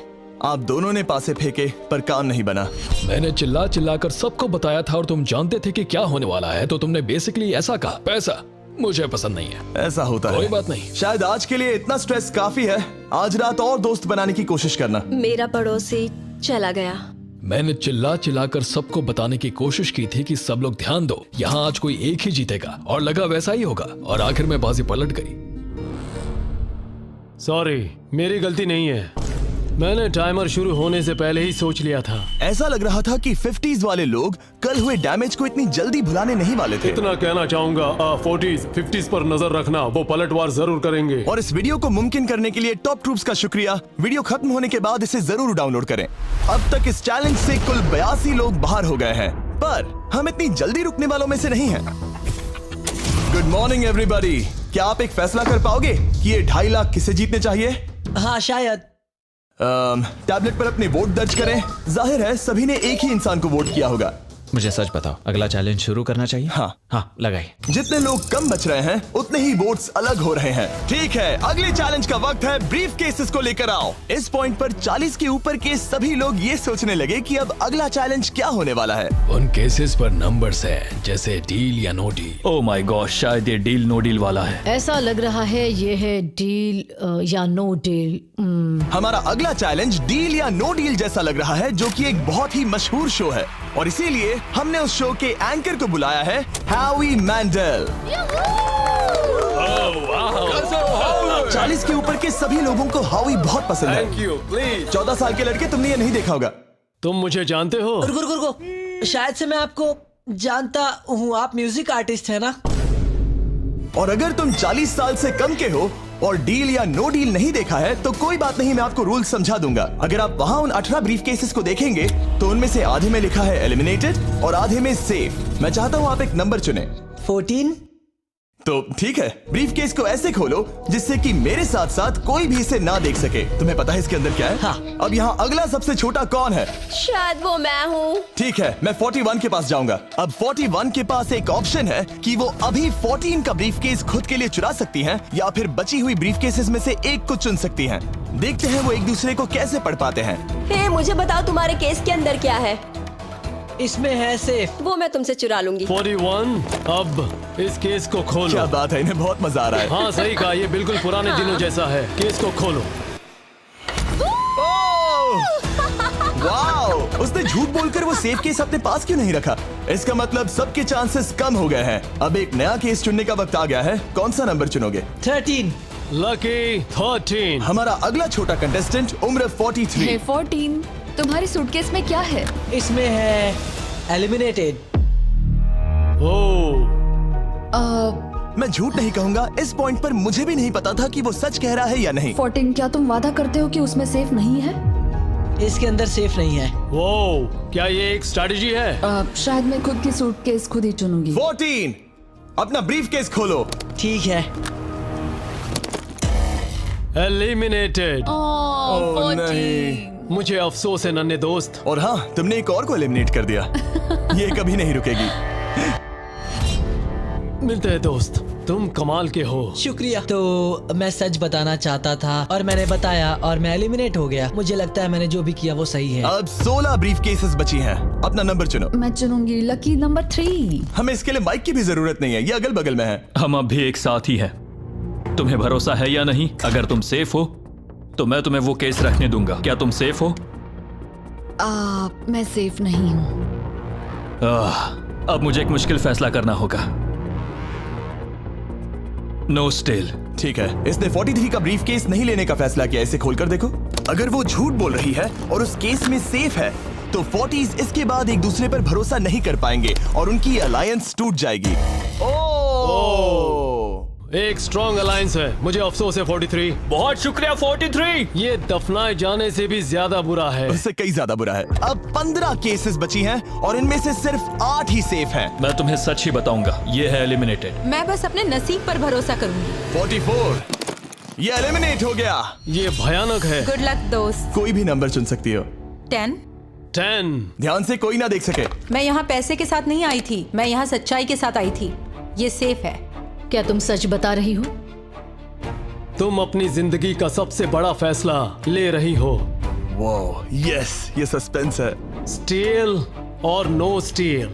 आप दोनों ने पासे फेंके पर काम नहीं बना। मैंने चिल्ला चिल्ला कर सबको बताया था और तुम जानते थे कि क्या होने वाला है, तो तुमने बेसिकली ऐसा कहा, पैसा मुझे पसंद नहीं है। ऐसा होता है। कोई बात नहीं। शायद आज के लिए इतना स्ट्रेस काफी है। आज रात और दोस्त बनाने की कोशिश करना। मेरा पड़ोसी चला गया। मैंने चिल्ला चिल्ला कर सबको बताने की कोशिश की थी कि सब लोग ध्यान दो, यहाँ आज कोई एक ही जीतेगा, और लगा वैसा ही होगा, और आखिर में बाजी पलट गई। सॉरी, मेरी गलती नहीं है। मैंने टाइमर शुरू होने से पहले ही सोच लिया था। ऐसा लग रहा था कि 50s वाले लोग कल हुए डैमेज को इतनी जल्दी भुलाने नहीं वाले थे। इतना कहना चाहूंगा, 40s 50s पर नजर रखना, वो पलटवार जरूर करेंगे। और इस वीडियो को मुमकिन करने के लिए टॉप ट्रूप्स का शुक्रिया। वीडियो खत्म होने के बाद इसे जरूर डाउनलोड करें। अब तक इस चैलेंज से कुल 82 लोग बाहर हो गए हैं, पर हम इतनी जल्दी रुकने वालों में से नहीं हैं। Good morning everybody. क्या आप एक फैसला कर पाओगे कि ये 2.5 लाख किसे जीतने चाहिए? हाँ शायद। टैबलेट पर अपने वोट दर्ज करें। जाहिर है सभी ने एक ही इंसान को वोट किया होगा। मुझे सच बताओ, अगला चैलेंज शुरू करना चाहिए? हाँ लगाइए। जितने लोग कम बच रहे हैं उतने ही वोट्स अलग हो रहे हैं। ठीक है, अगले चैलेंज का वक्त है। ब्रीफ केसेस को लेकर आओ। इस पॉइंट पर 40 के ऊपर के सभी लोग ये सोचने लगे कि अब अगला चैलेंज क्या होने वाला है। उन केसेस पर नंबर्स हैं, जैसे डील या no deal. Oh my god, शायद ये डील नो डील वाला है। ऐसा लग रहा है ये है डील या नो डील। हमारा अगला चैलेंज डील या नो डील जैसा लग रहा है, जो कि एक बहुत ही मशहूर शो है, और इसीलिए हमने उस शो के एंकर को बुलाया है, हावी मैंडल। 40 के ऊपर के सभी लोगों को हावी बहुत पसंद है। Thank you, please। 14 साल के लड़के, तुमने ये नहीं देखा होगा। तुम मुझे जानते हो? रुको, शायद से मैं आपको जानता हूँ। आप म्यूजिक आर्टिस्ट है ना? और अगर तुम 40 साल से कम के हो और डील या नो डील नहीं देखा है तो कोई बात नहीं, मैं आपको रूल समझा दूंगा। अगर आप वहां उन 18 ब्रीफ केसेस को देखेंगे तो उनमें से आधे में लिखा है एलिमिनेटेड और आधे में सेफ। मैं चाहता हूं आप एक नंबर चुने। 14। तो ठीक है, ब्रीफ केस को ऐसे खोलो जिससे कि मेरे साथ साथ कोई भी इसे ना देख सके। तुम्हें पता है इसके अंदर क्या है? हाँ। अब यहाँ अगला सबसे छोटा कौन है? शायद वो मैं हूँ। ठीक है, मैं 41 के पास जाऊंगा। अब 41 के पास एक ऑप्शन है कि वो अभी 14 का ब्रीफ केस खुद के लिए चुरा सकती हैं, या फिर बची हुई ब्रीफ केसेस में से एक को चुन सकती हैं। देखते हैं वो एक दूसरे को कैसे पढ़ पाते हैं। हे, मुझे बताओ तुम्हारे केस के अंदर क्या है? इसमें है सेफ। वो मैं तुमसे चुरा लूंगी। 41, अब इस केस को खोलो। क्या बात है, इन्हें बहुत मजा आ रहा है। हाँ सही कहा, ये बिल्कुल पुराने दिनों जैसा है। केस को खोलो। वाओ! उसने झूठ बोलकर वो सेफ केस अपने पास क्यों नहीं रखा? इसका मतलब सबके चांसेस कम हो गए हैं। अब एक नया केस चुनने का वक्त आ गया है। कौन सा नंबर चुनोगे? 13। लकी 13। हमारा अगला छोटा कंटेस्टेंट उम्र 43। हे 14, तुम्हारी सूटकेस में क्या है? इसमें है एलिमिनेटेड। ओह, मैं झूठ नहीं कहूंगा, इस पॉइंट पर मुझे भी नहीं पता था कि वो सच कह रहा है या नहीं। 14, क्या तुम वादा करते हो कि उसमें सेफ नहीं है? इसके अंदर सेफ नहीं है। वो क्या ये एक स्ट्रैटेजी है? शायद मैं खुद की सूटकेस खुद ही चुनूंगी। 14, अपना ब्रीफ केस खोलो। ठीक है। एलिमिनेटेड। ओह नहीं, मुझे अफसोस है नन्हे दोस्त। और हाँ, तुमने एक और को एलिमिनेट कर दिया। ये कभी नहीं रुकेगी। मिलते हैं दोस्त, तुम कमाल के हो। शुक्रिया। तो मैं सच बताना चाहता था और मैंने बताया और मैं एलिमिनेट हो गया। मुझे लगता है मैंने जो भी किया वो सही है। अब 16 ब्रीफ केसेस बची हैं। अपना नंबर चुनो। मैं चुनूंगी लकी नंबर 3। हमें इसके लिए माइक की भी जरूरत नहीं है, ये अगल बगल में है। हम अब भी एक साथ ही हैं। तुम्हें भरोसा है या नहीं? अगर तुम सेफ हो तो मैं तुम्हें वो केस रखने दूंगा। क्या तुम सेफ हो? मैं सेफ नहीं हूँ। अब मुझे एक मुश्किल फैसला करना होगा। Know still. ठीक है, इसने 43 का ब्रीफ केस नहीं लेने का फैसला किया। इसे खोलकर देखो। अगर वो झूठ बोल रही है और उस केस में सेफ है तो 40s इसके बाद एक दूसरे पर भरोसा नहीं कर पाएंगे और उनकी अलायंस टूट जाएगी। ओह! एक स्ट्रॉन्ग अलायंस है। मुझे अफसोस है 43। बहुत शुक्रिया 43। ये दफनाए जाने से भी ज्यादा बुरा है। उससे कई ज्यादा बुरा है। अब 15 केसेस बची हैं और इनमें से सिर्फ 8 ही सेफ हैं। मैं तुम्हें सच ही बताऊंगा, ये है एलिमिनेटेड। मैं बस अपने नसीब पर भरोसा करूंगी। 44, ये एलिमिनेट हो गया। ये भयानक है। गुड लक दोस्त। कोई भी नंबर चुन सकती हो। 10। 10। ध्यान से कोई ना देख सके। मैं यहाँ पैसे के साथ नहीं आई थी, मैं यहाँ सच्चाई के साथ आई थी। ये सेफ है। क्या तुम सच बता रही हो? तुम अपनी जिंदगी का सबसे बड़ा फैसला ले रही हो। वो यस, ये सस्पेंस है। स्टील और नो स्टील।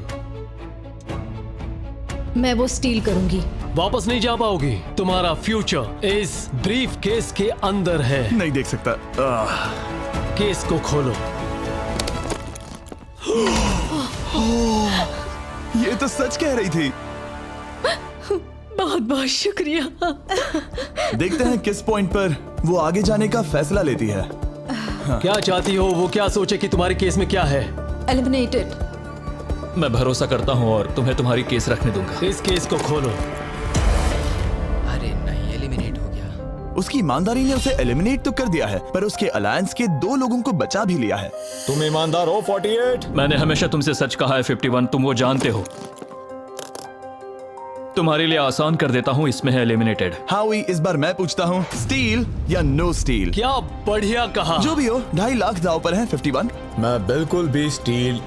मैं वो स्टील करूंगी। वापस नहीं जा पाओगी। तुम्हारा फ्यूचर इस ब्रीफ केस के अंदर है। नहीं देख सकता। केस को खोलो। ये तो सच कह रही थी। बहुत बहुत शुक्रिया। देखते हैं किस पॉइंट पर वो आगे जाने का फैसला लेती है। क्या चाहती हो? वो क्या सोचे कि तुम्हारे केस में क्या है? एलिमिनेटेड। मैं भरोसा करता हूँ और तुम्हें तुम्हारी केस रखने दूंगा। इस केस को खोलो। अरे नहीं, एलिमिनेट हो गया। उसकी ईमानदारी ने उसे एलिमिनेट तो कर दिया है, पर उसके अलायंस के 2 लोगों को बचा भी लिया है। तुम ईमानदार हो 48। मैंने हमेशा तुमसे सच कहा है 51, तुम वो जानते हो। तुम्हारे लिए आसान कर देता हूँ, इसमें है एलिमिनेटेड। हावी, इस बार मैं पूछता हूँ, स्टील या नो स्टील? क्या बढ़िया कहा। जो भी हो, 2.5 लाख दांव पर है 51। मैं बिल्कुल भी स्टील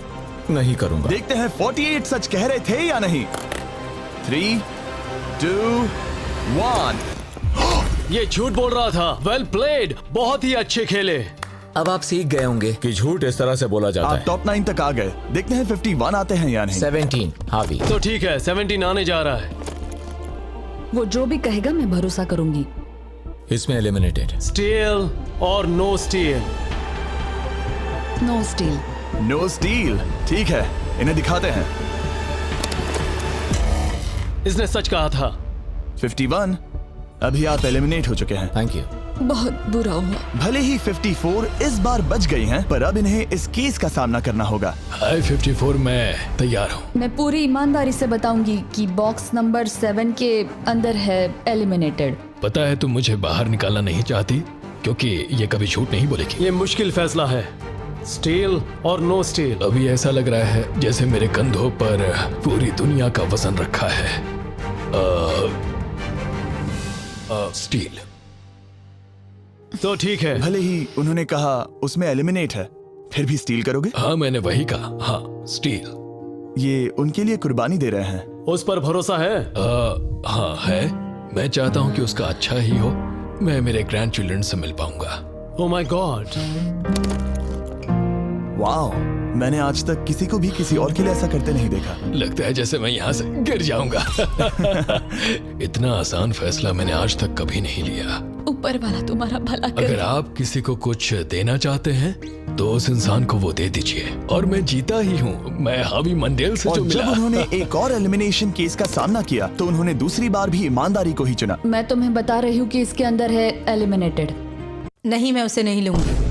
नहीं करूंगा। देखते हैं 48 सच कह रहे थे या नहीं। 3, 2, 1। ये झूठ बोल रहा था। वेल प्लेड, बहुत ही अच्छे खेले। अब आप सीख गए होंगे कि झूठ इस तरह से बोला जाता आप है। टॉप 9 तक आ गए। देखते हैं 51 आते हैं या नहीं। 17 हावी। तो ठीक है, 17 आने जा रहा है। वो जो भी कहेगा मैं भरोसा करूंगी। इसमें एलिमिनेटेड। स्टील और no steal. No steal. No steal. ठीक है, इन्हें दिखाते हैं। इसने सच कहा था। 51, अभी आप एलिमिनेट हो चुके हैं। Thank you. बहुत बुरा हुआ। भले ही 54 इस बार बच गई हैं, पर अब इन्हें इस केस का सामना करना होगा। हाय 54, मैं तैयार हूँ। मैं पूरी ईमानदारी से बताऊंगी कि बॉक्स नंबर 7 के अंदर है एलिमिनेटेड। पता है तुम मुझे बाहर निकालना नहीं चाहती, क्योंकि ये कभी झूठ नहीं बोलेगी। ये मुश्किल फैसला है, स्टील और नो स्टील। अभी ऐसा लग रहा है जैसे मेरे कंधों पर पूरी दुनिया का वजन रखा है। स्टील। तो ठीक है। भले ही उन्होंने कहा उसमें एलिमिनेट है, फिर भी स्टील करोगे? हाँ, मैंने वही कहा। हाँ, स्टील। ये उनके लिए कुर्बानी दे रहे हैं। उस पर भरोसा है? हाँ है। मैं चाहता हूँ कि उसका अच्छा ही हो। मैं मेरे ग्रैंड चिल्ड्रन से मिल पाऊंगा। ओह माय गॉड। वाओ, मैंने आज तक किसी को भी किसी और के लिए ऐसा करते नहीं देखा। लगता है जैसे मैं यहाँ से गिर जाऊंगा। इतना आसान फैसला मैंने आज तक कभी नहीं लिया। ऊपर वाला तुम्हारा भला करे। अगर आप किसी को कुछ देना चाहते हैं तो उस इंसान को वो दे दीजिए। और मैं जीता ही हूँ। मैं हावी मंडेल से जो मिला। जब उन्होंने एक और एलिमिनेशन केस का सामना किया तो उन्होंने दूसरी बार भी ईमानदारी को ही चुना। मैं तुम्हें बता रही हूँ कि इसके अंदर है एलिमिनेटेड। नहीं, मैं उसे नहीं लूंगी।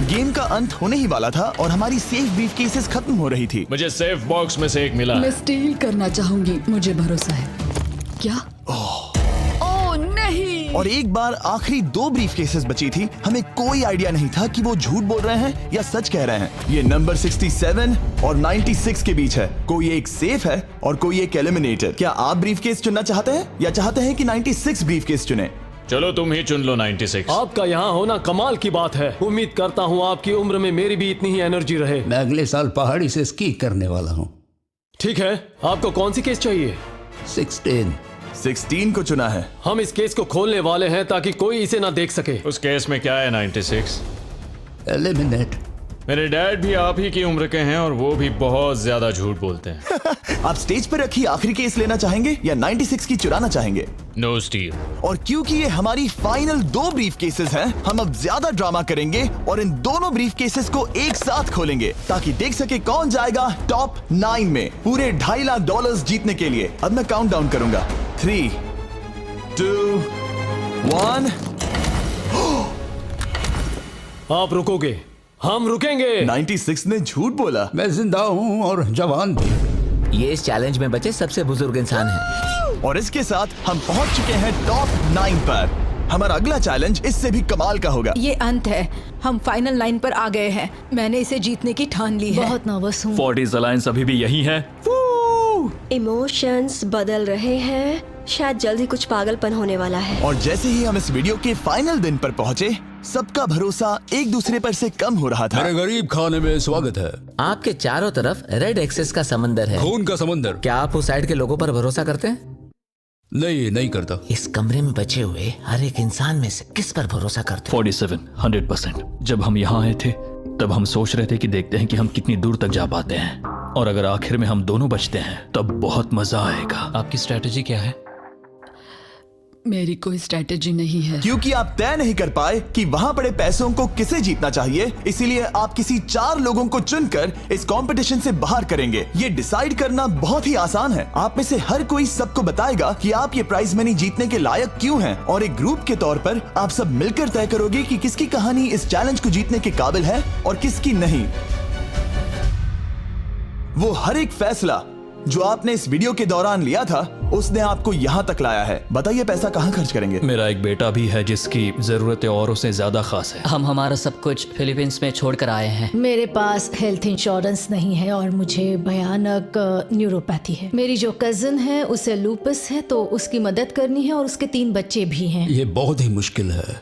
गेम का अंत होने ही वाला था और हमारी सेफ ब्रीफ केसेस खत्म हो रही थी। मुझे सेफ बॉक्स में से एक मिला। मैं स्टील करना चाहूंगी, मुझे भरोसा है। क्या? ओह नहीं। और एक बार आखिरी 2 ब्रीफ केसेस बची थी। हमें कोई आइडिया नहीं था कि वो झूठ बोल रहे हैं या सच कह रहे हैं। ये नंबर 67 और 96 के बीच है। कोई एक सेफ है और कोई एक एलिमिनेटेड। क्या आप ब्रीफ केस चुनना चाहते हैं या चाहते हैं कि 96 ब्रीफ केस चुने? चलो तुम ही चुन लो 96। आपका यहाँ होना कमाल की बात है। उम्मीद करता हूँ आपकी उम्र में मेरी भी इतनी ही एनर्जी रहे। मैं अगले साल पहाड़ी से स्की करने वाला हूँ। ठीक है, आपको कौन सी केस चाहिए? 16 को चुना है। हम इस केस को खोलने वाले हैं ताकि कोई इसे ना देख सके। उस केस में क्या है 96? एलिमिनेट। मेरे डैड भी आप ही की उम्र के हैं और वो भी बहुत ज्यादा झूठ बोलते हैं। आप स्टेज पर रखी आखिरी केस लेना चाहेंगे या 96 की चुराना चाहेंगे? No steal. और क्योंकि ये हमारी फाइनल 2 ब्रीफ केसेस हैं, हम अब ज्यादा ड्रामा करेंगे और इन दोनों ब्रीफ केसेस को एक साथ खोलेंगे ताकि देख सके कौन जाएगा टॉप 9 में पूरे $2.5 लाख जीतने के लिए। अब मैं काउंट डाउन करूंगा। 3, 2, 1। आप रुकोगे, हम रुकेंगे। 96 ने झूठ बोला। मैं जिंदा हूँ और जवान भी। ये इस चैलेंज में बचे सबसे बुजुर्ग इंसान हैं। और इसके साथ हम पहुंच चुके हैं टॉप 9 पर। हमारा अगला चैलेंज इससे भी कमाल का होगा। ये अंत है, हम फाइनल लाइन पर आ गए हैं। मैंने इसे जीतने की ठान ली है। बहुत नर्वस हूँ। 40s अलायंस अभी भी यही है। इमोशंस बदल रहे हैं, शायद जल्द ही कुछ पागलपन होने वाला है। और जैसे ही हम इस वीडियो के फाइनल दिन पर पहुंचे, सबका भरोसा एक दूसरे पर से कम हो रहा था। मेरे गरीब खाने में स्वागत है। आपके चारों तरफ रेड एक्सेस का समंदर है, खून का समंदर। क्या आप उस साइड के लोगों पर भरोसा करते हैं? नहीं करता। इस कमरे में बचे हुए हर एक इंसान में से किस पर भरोसा करते? 47 100%। जब हम यहाँ आए थे तब हम सोच रहे थे कि देखते हैं कि हम कितनी दूर तक जा पाते हैं, और अगर आखिर में हम दोनों बचते हैं तब बहुत मजा आएगा। आपकी स्ट्रेटेजी क्या है? मेरी कोई स्ट्रेटेजी नहीं है। क्योंकि आप तय नहीं कर पाए कि वहां पड़े पैसों को किसे जीतना चाहिए, इसीलिए आप किसी 4 लोगों को चुनकर इस कंपटीशन से बाहर करेंगे। ये डिसाइड करना बहुत ही आसान है। आप में से हर कोई सबको बताएगा कि आप ये प्राइज मनी जीतने के लायक क्यों हैं, और एक ग्रुप के तौर पर आप सब मिलकर तय करोगे कि किसकी कहानी इस चैलेंज को जीतने के काबिल है और किसकी नहीं। वो हर एक फैसला जो आपने इस वीडियो के दौरान लिया था, उसने आपको यहाँ तक लाया है। बताइए पैसा कहाँ खर्च करेंगे? मेरा एक बेटा भी है जिसकी जरूरतें औरों से ज्यादा खास है। हम हमारा सब कुछ फिलीपींस में छोड़कर आए हैं। मेरे पास हेल्थ इंश्योरेंस नहीं है और मुझे भयानक न्यूरोपैथी है। मेरी जो कजिन है उसे लूपस है, तो उसकी मदद करनी है, और उसके 3 बच्चे भी हैं। ये बहुत ही मुश्किल है।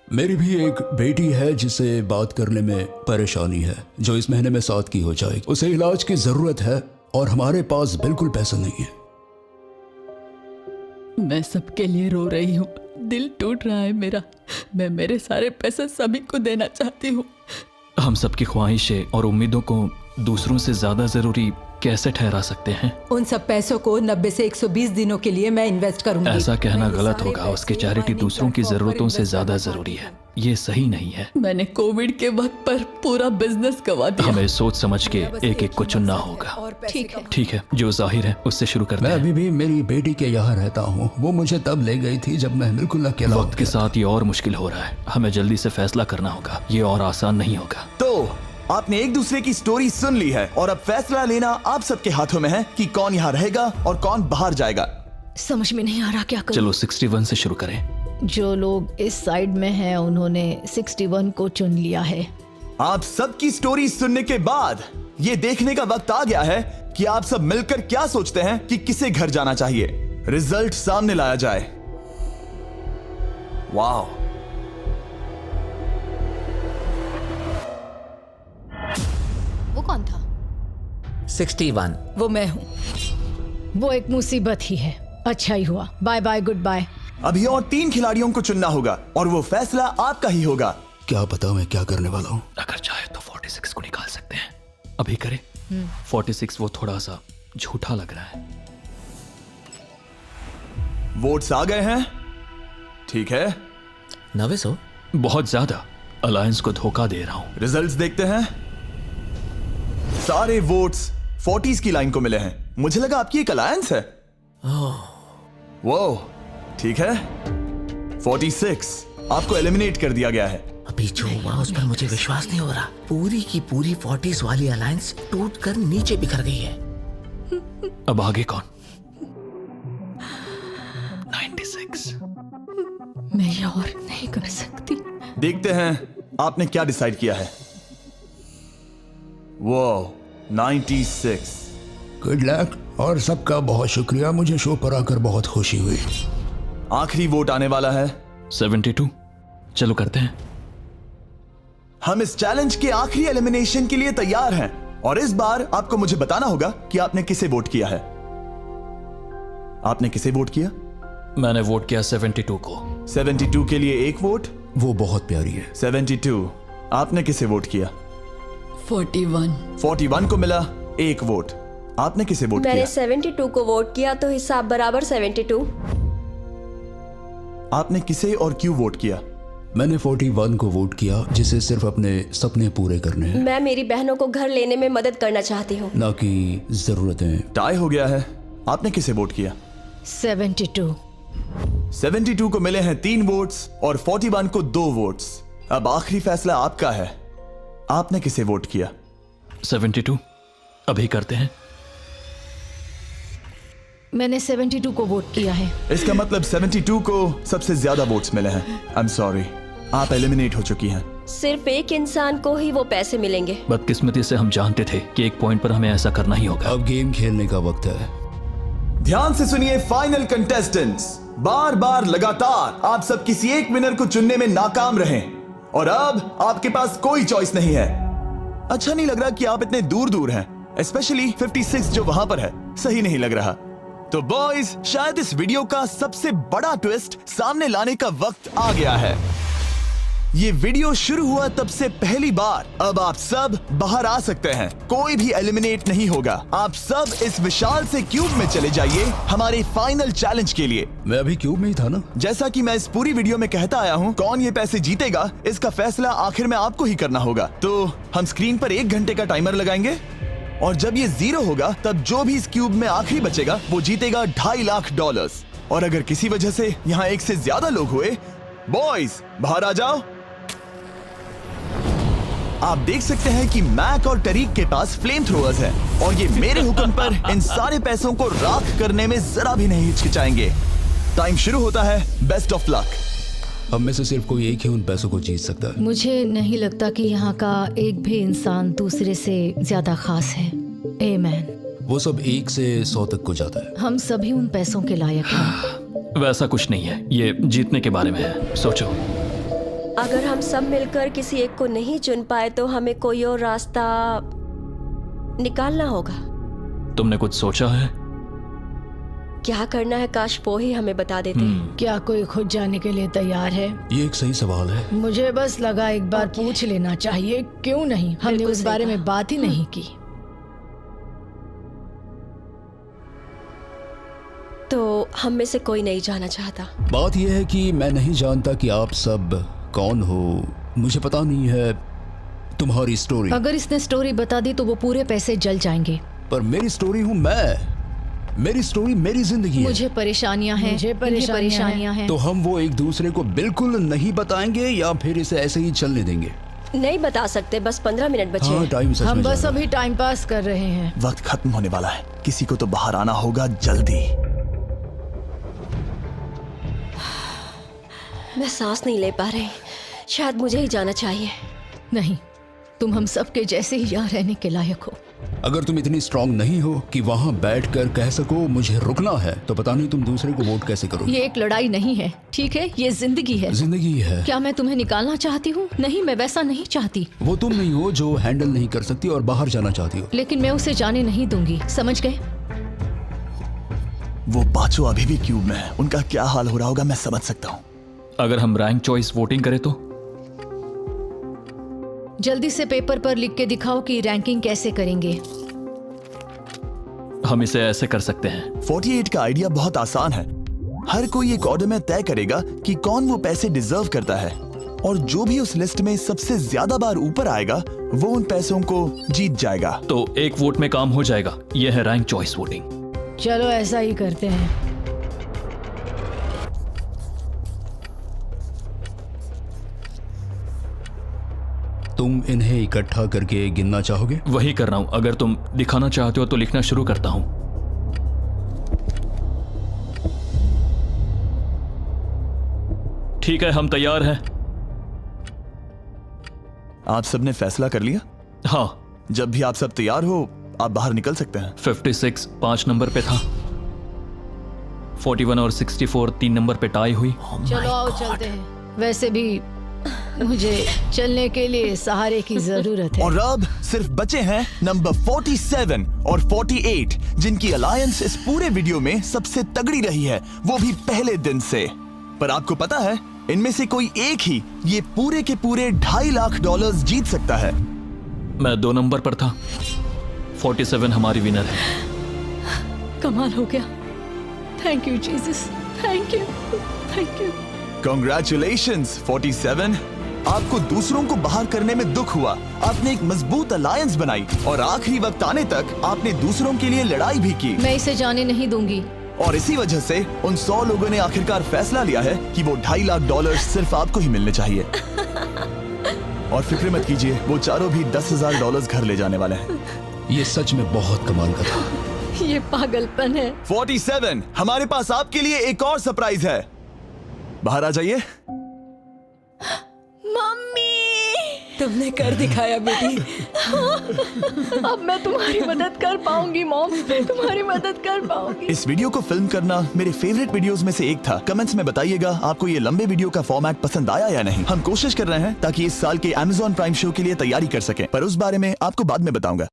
मेरी भी एक बेटी है जिसे बात करने में परेशानी है, जो इस महीने में 7 की हो जाएगी। उसे इलाज की जरूरत है और हमारे पास बिल्कुल पैसा नहीं है। मैं सबके लिए रो रही हूँ, दिल टूट रहा है मेरा। मैं मेरे सारे पैसे सभी को देना चाहती हूँ। हम सबकी ख्वाहिशें और उम्मीदों को दूसरों से ज्यादा जरूरी कैसे ठहरा सकते हैं? उन सब पैसों को 90 से 120 दिनों के लिए मैं इन्वेस्ट करूंगी। ऐसा कहना गलत होगा। उसकी चैरिटी दूसरों की जरूरतों से ज्यादा जरूरी है। ये सही नहीं है। मैंने कोविड के वक्त पर पूरा बिजनेस गवा दिया। हमें सोच समझ के एक एक को चुनना होगा। ठीक है, जो जाहिर है उससे शुरू करते हैं। मैं अभी भी मेरी बेटी के यहाँ रहता हूँ। वो मुझे तब ले गई थी जब मैं बिल्कुल अकेला। वक्त के साथ ये और मुश्किल हो रहा है। हमें जल्दी से फैसला करना होगा। ये और आसान नहीं होगा। तो आपने एक दूसरे की स्टोरी सुन ली है और अब फैसला लेना आप सबके हाथों में है कि कौन यहाँ रहेगा और कौन बाहर जाएगा। समझ में नहीं आ रहा क्या करूं। चलो 61 से शुरू करें। जो लोग इस साइड में हैं उन्होंने 61 को चुन लिया है। आप सबकी स्टोरी सुनने के बाद ये देखने का वक्त आ गया है कि आप सब मिलकर क्या सोचते हैं कि किसे घर जाना चाहिए। रिजल्ट सामने लाया जाए। वाह, वो कौन था? 61। वो मैं हूँ। वो एक मुसीबत ही है। अच्छा ही हुआ। Bye bye, goodbye. अभी और 3 खिलाड़ियों को चुनना होगा और वो फैसला आपका ही होगा। क्या पता मैं क्या करने वाला हूँ। अगर चाहे तो 46 को निकाल सकते हैं। अभी करें। 46 वो थोड़ा सा झूठा लग रहा है। वोट्स आ गए हैं। ठीक है। नर्वस हो? बहुत ज्यादा। अलायंस को धोखा दे रहा हूं। रिजल्ट्स देखते हैं। सारे वोट्स 40s की लाइन को मिले हैं। मुझे लगा आपकी एक अलायंस है। वो ठीक है। 46 आपको एलिमिनेट कर दिया गया है। अभी जो हुआ उस पर मुझे विश्वास नहीं हो रहा। पूरी की पूरी 40s वाली अलायंस टूटकर नीचे बिखर गई है। अब आगे कौन? 96। मैं ये और नहीं कर सकती। देखते हैं आपने क्या डिसाइड किया है। वो 96। गुड लक और सबका बहुत शुक्रिया। मुझे शो पर आकर बहुत खुशी हुई। आखिरी वोट आने वाला है। 72। चलो करते हैं। हम इस चैलेंज के आखिरी एलिमिनेशन के लिए तैयार हैं और इस बार आपको मुझे बताना होगा कि आपने किसे वोट किया है। आपने किसे वोट किया? मैंने वोट किया 72 को। 72 के लिए 1 वोट। वो बहुत प्यारी है। 72। आपने किसे वोट किया? 41। 41 को मिला 1 वोट। आपने किसे वोट किया? मैंने 72 को वोट किया, तो हिसाब बराबर 72। आपने किसे और क्यों वोट किया? मैंने 41 को वोट किया, जिसे सिर्फ अपने सपने पूरे करने हैं। मैं मेरी बहनों को घर लेने में मदद करना चाहती हूँ, ना कि जरूरतें। टाई हो गया है। आपने किसे वोट किया? 72। 72 को मिले हैं 3 वोट्स और 41 को 2 वोट्स। अब आखिरी फैसला आपका है। आपने किसे वोट किया? 72। अभी करते हैं। मैंने 72 को वोट किया है। इसका मतलब 72 को सबसे ज्यादा वोट्स मिले हैं। आई एम सॉरी, आप एलिमिनेट हो चुकी हैं। सिर्फ एक इंसान को ही वो पैसे मिलेंगे। बदकिस्मती से हम जानते थे कि एक पॉइंट पर हमें ऐसा करना ही होगा। अब गेम खेलने का वक्त है। ध्यान से सुनिए फाइनल कंटेस्टेंट्स, बार बार लगातार आप सब किसी एक विनर को चुनने में नाकाम रहे और अब आपके पास कोई चॉइस नहीं है। अच्छा नहीं लग रहा कि आप इतने दूर दूर हैं, स्पेशली 56 जो वहां पर है, सही नहीं लग रहा। तो बॉयज, शायद इस वीडियो का सबसे बड़ा ट्विस्ट सामने लाने का वक्त आ गया है। ये वीडियो शुरू हुआ तब से पहली बार अब आप सब बाहर आ सकते हैं, कोई भी एलिमिनेट नहीं होगा। आप सब इस विशाल से क्यूब में चले जाइए हमारे फाइनल चैलेंज के लिए। मैं अभी क्यूब में ही था ना। जैसा कि मैं इस पूरी वीडियो में कहता आया हूँ, कौन ये पैसे जीतेगा इसका फैसला आखिर में आपको ही करना होगा। तो हम स्क्रीन पर 1 घंटे का टाइमर लगाएंगे और जब ये 0 होगा तब जो भी इस क्यूब में आखिरी बचेगा वो जीतेगा $2.5 लाख। और अगर किसी वजह से यहाँ एक से ज्यादा लोग हुए, बॉयज बाहर आ जाओ। आप देख सकते हैं कि मैक और टरीक के पास फ्लेम थ्रोअर्स हैं और ये मेरे हुक्म पर इन सारे पैसों को राख करने में जरा भी नहीं हिचकिचाएंगे। टाइम शुरू होता है, बेस्ट ऑफ लक। हम में से सिर्फ कोई एक ही उन पैसों को जीत सकता है। मुझे नहीं लगता कि यहाँ का एक भी इंसान दूसरे से ज्यादा खास है। आमीन। वो सब 1 से 100 तक को जाता है। हम सभी उन पैसों के लायक हैं। वैसा कुछ नहीं है, ये जीतने के बारे में है। सोचो, अगर हम सब मिलकर किसी एक को नहीं चुन पाए तो हमें कोई और रास्ता निकालना होगा। तुमने कुछ सोचा है? क्या करना है, काश वो ही हमें बता देते। क्या कोई खुद जाने के लिए तैयार है? ये एक सही सवाल है। मुझे बस लगा एक बार पूछ लेना चाहिए, क्यों नहीं? हमने उस बारे में बात ही नहीं की। तो हम में से कोई नहीं जाना चाहता। बात यह है कि मैं नहीं जानता कि आप सब कौन हो, मुझे पता नहीं है तुम्हारी स्टोरी। अगर इसने स्टोरी बता दी तो वो पूरे पैसे जल जाएंगे। पर मेरी स्टोरी हूँ मैं, मेरी स्टोरी मेरी जिंदगी है। मुझे परेशानियां हैं, मुझे परेशानियां हैं। तो हम वो एक दूसरे को बिल्कुल नहीं बताएंगे या फिर इसे ऐसे ही चलने देंगे? नहीं बता सकते, बस 15 मिनट बचे। हाँ, टाइम सच में हम बस जा रहा अभी टाइम पास कर रहे हैं। वक्त खत्म होने वाला है, किसी को तो बाहर आना होगा जल्दी। मैं सांस नहीं ले पा रही, शायद मुझे ही जाना चाहिए। नहीं, तुम हम सब के जैसे ही यहाँ रहने के लायक हो। अगर तुम इतनी स्ट्रांग नहीं हो कि वहाँ बैठकर कह सको मुझे रुकना है, तो पता नहीं तुम दूसरे को वोट कैसे करोगे। ये एक लड़ाई नहीं है, ठीक है? ये जिंदगी है। जिंदगी है। क्या मैं तुम्हें निकालना चाहती हूँ? नहीं, मैं वैसा नहीं चाहती। वो तुम नहीं हो जो हैंडल नहीं कर सकती और बाहर जाना चाहती हो। लेकिन मैं उसे जाने नहीं दूंगी, समझ गए? वो पांचों अभी भी क्यूब में है, उनका क्या हाल हो रहा होगा मैं समझ सकता हूँ। अगर हम रैंक चॉइस वोटिंग करें तो? जल्दी से पेपर पर लिख के दिखाओ कि रैंकिंग कैसे करेंगे। हम इसे ऐसे कर सकते हैं। 48 का आइडिया बहुत आसान है। हर कोई एक ऑर्डर में तय करेगा कि कौन वो पैसे डिजर्व करता है और जो भी उस लिस्ट में सबसे ज्यादा बार ऊपर आएगा वो उन पैसों को जीत जाएगा। तो एक वोट में काम हो जाएगा। यह है रैंक चॉइस वोटिंग। चलो ऐसा ही करते हैं। तुम इन्हें इकट्ठा करके गिनना चाहोगे? वही कर रहा हूं। अगर तुम दिखाना चाहते हो तो लिखना शुरू करता हूं। ठीक है, हम तैयार हैं। आप सबने फैसला कर लिया? हाँ। जब भी आप सब तैयार हो आप बाहर निकल सकते हैं। 56 5 नंबर पे था। 41 और 64 3 नंबर पे टाई हुई। चलो आओ चलते हैं। वैसे भी मुझे चलने के लिए सहारे की जरूरत है। और अब सिर्फ बचे हैं नंबर 47 और 48 जिनकी अलायंस इस पूरे वीडियो में सबसे तगड़ी रही है, वो भी पहले दिन से। पर आपको पता है इनमें से कोई एक ही ये पूरे के पूरे $2.5 लाख जीत सकता है। मैं 2 नंबर पर था। 47 हमारी विनर है। कमाल हो गया। Thank you Jesus, thank you, thank you. Congratulations 47। आपको दूसरों को बाहर करने में दुख हुआ, आपने एक मजबूत अलायंस बनाई और आखिरी वक्त आने तक आपने दूसरों के लिए लड़ाई भी की। मैं इसे जाने नहीं दूंगी। और इसी वजह से उन 100 लोगों ने आखिरकार फैसला लिया है कि वो $2.5 लाख सिर्फ आपको ही मिलने चाहिए। और फिक्र मत कीजिए, वो चारों भी $10,000 घर ले जाने वाले हैं। ये सच में बहुत कमाल का था। ये पागलपन है। 47, हमारे पास आपके लिए एक और सरप्राइज है। बाहर आ जाइए। मम्मी, तुमने कर दिखाया बेटी। अब मैं तुम्हारी मदद कर पाऊंगी मॉम, मैं तुम्हारी मदद कर पाऊंगी। इस वीडियो को फिल्म करना मेरे फेवरेट वीडियोस में से एक था। कमेंट्स में बताइएगा आपको ये लंबे वीडियो का फॉर्मेट पसंद आया या नहीं। हम कोशिश कर रहे हैं ताकि इस साल के Amazon प्राइम शो के लिए तैयारी कर सकें, पर उस बारे में आपको बाद में बताऊंगा।